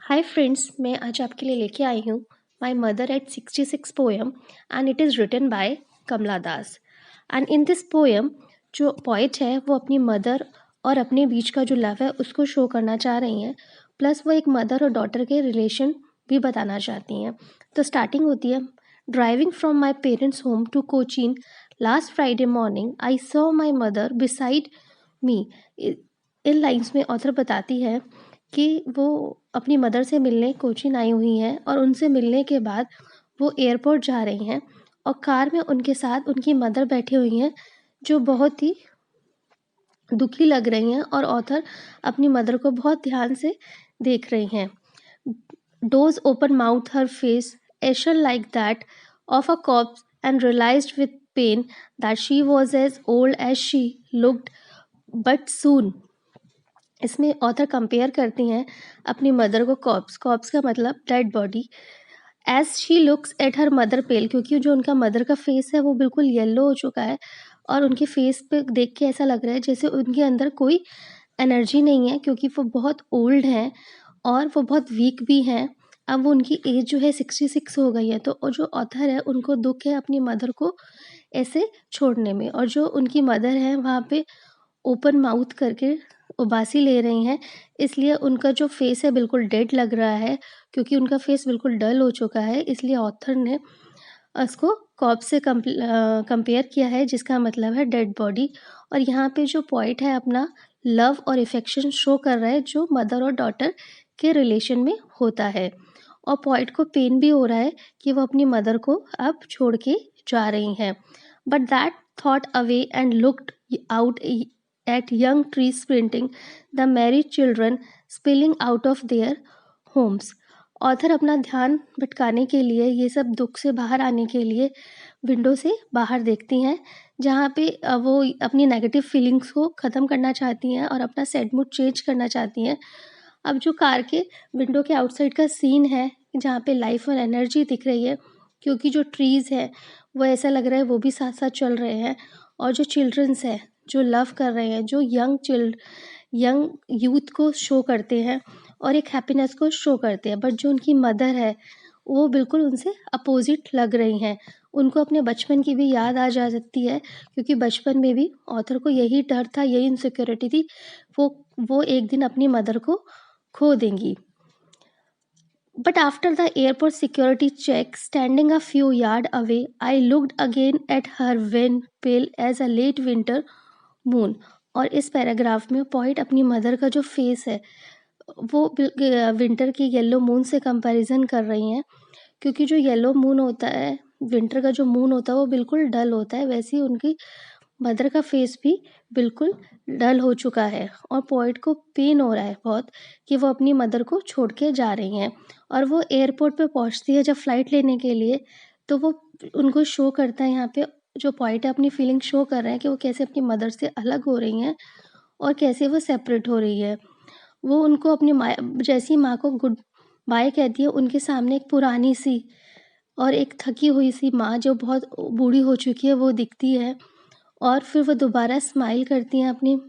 Hi friends, मैं आज आपके लिए लेके आई हूँ my mother at 66 poem and it is written by Kamala Das. And in this poem जो पोइट है वो अपनी मदर और अपने बीच का जो लव है उसको शो करना चाह रही हैं, प्लस वो एक मदर और डॉटर के रिलेशन भी बताना चाहती हैं। तो स्टार्टिंग होती है, driving from my parents home to Cochin last Friday morning I saw my mother beside me. In lines में ऑथर बताती है कि वो अपनी मदर से मिलने कोचीन आई हुई हैं और उनसे मिलने के बाद वो एयरपोर्ट जा रही हैं और कार में उनके साथ उनकी मदर बैठी हुई हैं, जो बहुत ही दुखी लग रही हैं और ऑथर अपनी मदर को बहुत ध्यान से देख रही हैं। Those open mouth her face ashen like that of a corpse and realised with pain that she was as old as she looked but soon. इसमें ऑथर कंपेयर करती हैं अपनी मदर को कॉप्स का मतलब dead body. As she looks at her mother pale, क्योंकि जो उनका मदर का फेस है वो बिल्कुल येलो हो चुका है और उनके फेस पे देख के ऐसा लग रहा है जैसे उनके अंदर कोई एनर्जी नहीं है, क्योंकि वो बहुत ओल्ड हैं और वो बहुत वीक भी हैं। अब वो उनकी एज जो है 66 हो गई है, तो और जो ऑथर है उनको दुख है अपनी मदर को ऐसे छोड़ने में, और जो उनकी मदर है वहाँ पे ओपन माउथ करके उबासी ले रही हैं, इसलिए उनका जो फेस है बिल्कुल डेड लग रहा है, क्योंकि उनका फेस बिल्कुल डल हो चुका है। इसलिए ऑथर ने उसको कॉप्स से कंपेयर किया है, जिसका मतलब है डेड बॉडी। और यहाँ पे जो पॉइंट है अपना लव और इफेक्शन शो कर रहा है जो मदर और डॉटर के रिलेशन में होता है, और पॉइंट को पेन भी हो रहा है कि वो अपनी मदर को अब छोड़ के जा रही हैं। But that thought away and looked out at young trees sprinting, the married children spilling out of their homes। Author अपना ध्यान भटकाने के लिए, ये सब दुख से बाहर आने के लिए विंडो से बाहर देखती हैं, जहाँ पे वो अपनी नेगेटिव फीलिंग्स को ख़त्म करना चाहती हैं और अपना सैड मूड चेंज करना चाहती हैं। अब जो कार के विंडो के आउटसाइड का सीन है, जहाँ पे लाइफ और एनर्जी दिख रही है, क्योंकि जो ट्रीज़ है वो ऐसा लग रहा है वो भी साथ साथ चल रहे हैं, और जो चिल्ड्रंस है जो लव कर रहे हैं, जो यंग यूथ को शो करते हैं और एक हैप्पीनेस को शो करते हैं। बट जो उनकी मदर है वो बिल्कुल उनसे अपोजिट लग रही हैं। उनको अपने बचपन की भी याद आ जा सकती है, क्योंकि बचपन में भी ऑथर को यही डर था, यही इनसिक्योरिटी थी, वो एक दिन अपनी मदर को खो देंगी। But after the airport security check, standing a few yards away, I looked again at her when pale as a late winter moon। और इस पैराग्राफ में पॉइंट अपनी मदर का जो फेस है वो विंटर की येलो मून से कंपैरिजन कर रही हैं, क्योंकि जो येलो मून होता है, विंटर का जो मून होता है वो बिल्कुल डल होता है, वैसे ही उनकी मदर का फेस भी बिल्कुल डल हो चुका है, और पोएट को पेन हो रहा है बहुत कि वो अपनी मदर को छोड़ के जा रही हैं। और वो एयरपोर्ट पे पहुंचती है जब फ़्लाइट लेने के लिए, तो वो उनको शो करता है, यहाँ पे जो पोएट है अपनी फीलिंग शो कर रहे हैं कि वो कैसे अपनी मदर से अलग हो रही हैं और कैसे वो सेपरेट हो रही है। वो उनको अपनी माँ, जैसी माँ को गुड बाय कहती है, उनके सामने एक पुरानी सी और एक थकी हुई सी माँ जो बहुत बूढ़ी हो चुकी है वो दिखती है। और फिर वो दोबारा स्माइल करती हैं, अपनी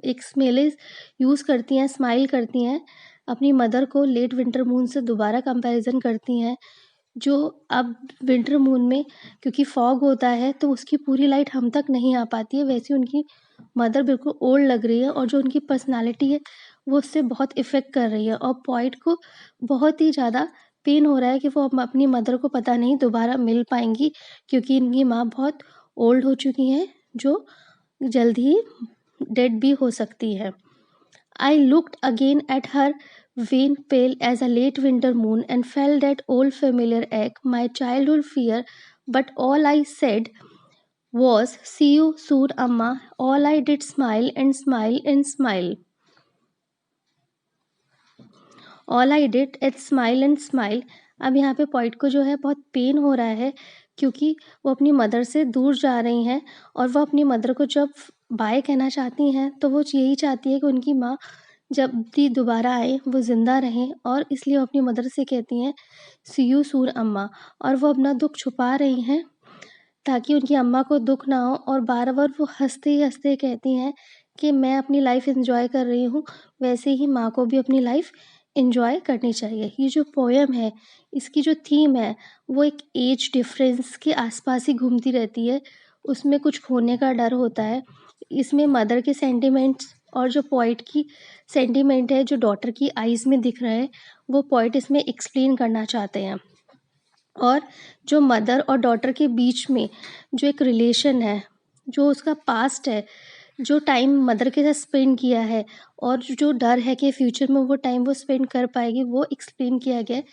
एक स्मेले यूज़ करती हैं, स्माइल करती हैं, अपनी मदर को लेट विंटर मून से दोबारा कंपैरिजन करती हैं, जो अब विंटर मून में क्योंकि फॉग होता है तो उसकी पूरी लाइट हम तक नहीं आ पाती है, वैसे उनकी मदर बिल्कुल ओल्ड लग रही है और जो उनकी पर्सनैलिटी है वो उससे बहुत इफ़ेक्ट कर रही है, और पॉइंट को बहुत ही ज़्यादा पेन हो रहा है कि वो अब अपनी मदर को पता नहीं दोबारा मिल पाएँगी, क्योंकि इनकी माँ बहुत ओल्ड हो चुकी हैं, जो जल्द ही डेड भी हो सकती है। I looked again at her, wan pale as a late winter moon, and felt that old familiar ache, my childhood fear. But all I said was, "See you soon, Amma." All I did smile and smile and smile. All I did it smile and smile. अब यहाँ पे point को जो है बहुत pen हो रहा है, क्योंकि वो अपनी मदर से दूर जा रही हैं, और वो अपनी मदर को जब बाय कहना चाहती हैं तो वो यही चाहती है कि उनकी माँ जब भी दोबारा आए वो ज़िंदा रहें, और इसलिए वो अपनी मदर से कहती हैं सी यू सून अम्मा। और वो अपना दुख छुपा रही हैं ताकि उनकी अम्मा को दुख ना हो, और बार बार वो हंसते ही हंसते कहती हैं कि मैं अपनी लाइफ एंजॉय कर रही हूँ, वैसे ही माँ को भी अपनी लाइफ एन्जॉय करनी चाहिए। ये जो पोएम है, इसकी जो थीम है, वो एक एज डिफ़रेंस के आसपास ही घूमती रहती है। उसमें कुछ खोने का डर होता है। इसमें मदर के सेंटिमेंट्स और जो पोएट की सेंटिमेंट है, जो डॉटर की आईज़ में दिख रहा है, वो पोएट इसमें एक्सप्लेन करना चाहते हैं। और जो मदर और डॉटर के बीच में जो एक रिलेशन है, जो उसका पास्ट है, जो टाइम मदर के साथ स्पेंड किया है और जो डर है कि फ्यूचर में वो टाइम वो स्पेंड कर पाएगी, वो एक्सप्लेन किया गया है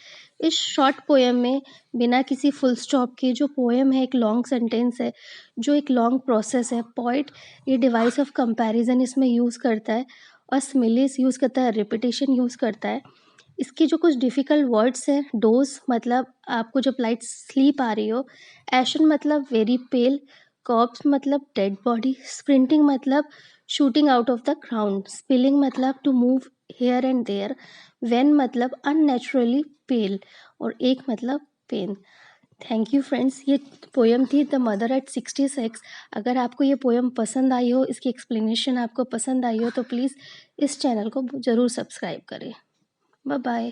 इस शॉर्ट पोएम में। बिना किसी फुल स्टॉप के जो पोएम है, एक लॉन्ग सेंटेंस है, जो एक लॉन्ग प्रोसेस है। पोइट ये डिवाइस ऑफ कंपैरिजन इसमें यूज़ करता है और सिमिलीज यूज़ करता है, रिपीटेशन यूज़ करता है। इसके जो कुछ डिफ़िकल्ट वर्ड्स हैं, डोज़ मतलब आपको जब लाइट स्लीप आ रही हो, एशन मतलब वेरी पेल, कॉर्प्स मतलब डेड बॉडी, स्प्रिंटिंग मतलब shooting out of the ground, spilling मतलब to move here and there, when मतलब अननेचुरली पेल और एक मतलब पेन। थैंक यू फ्रेंड्स, ये पोएम थी द मदर एट 66। अगर आपको ये पोएम पसंद आई हो, इसकी एक्सप्लेनेशन आपको पसंद आई हो, तो प्लीज़ इस चैनल को ज़रूर सब्सक्राइब करें। Bye bye.